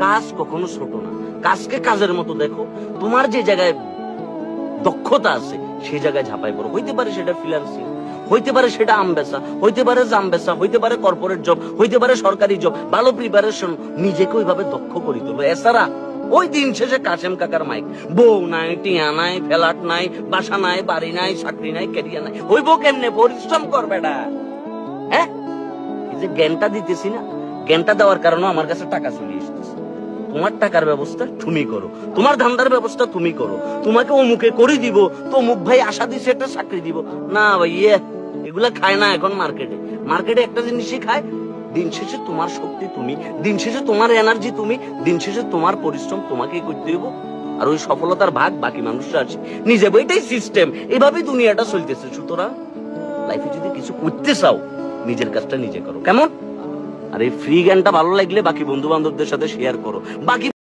কাজ কখনো ছোট না, কাজকে কাজের মতো দেখো। তোমার যে জায়গায় দক্ষতা আছে সেই জায়গায় ঝাঁপাই পড়ো। হইতে পারে সেটা ফ্রিল্যান্সিং, হইতে পারে সেটা আম বেচা, হইতে পারে জাম বেচা, হইতে পারে কর্পোরেট জব, হইতে পারে সরকারি জব। ভালো প্রিপারেশন, নিজেকে ওইভাবে দক্ষ করে তোলো। এছাড়া ওই দিন শেষে কাশেম কাকার মাইক, বউ নাই, টিয়া নাই, ফ্ল্যাট নাই, বাসা নাই, বাড়ি নাই, চাকরি নাই, ক্যারিয়ার নাই, ওই বউ কেমনে? পরিশ্রম করবে না। হ্যাঁ, এই যে জ্ঞানটা দিতেছি না, জ্ঞানটা দেওয়ার কারণে আমার কাছে টাকা চলে এসতেছে। তোমার টাকার ব্যবস্থা তুমি করো, তোমার ধান্দার ব্যবস্থা তুমি করো। তোমাকে অমুকে করে দিব তো অমুক ভাই আশা দিছে একটা চাকরি দিব, না ভাই এগুলা খায় না এখন মার্কেটে। মার্কেটে একটা জিনিসই খায়, দিন শেষে তোমার শক্তি তুমি, দিন শেষে তোমার এনার্জি তুমি, দিন শেষে তোমার পরিশ্রম তোমাকেই করতে হইব। আর ওই সফলতার ভাগ বাকি মানুষরা আছে নিজে। বইটাই সিস্টেম, এভাবেই দুনিয়াটা চলতেছে। সুতরাং লাইফে যদি কিছু করতে চাও, নিজের কাজটা নিজে করো। কেমন? আর এই ফ্রি জ্ঞানটা ভালো লাগলে বাকি বন্ধু বান্ধবদের সাথে শেয়ার করো। বাকি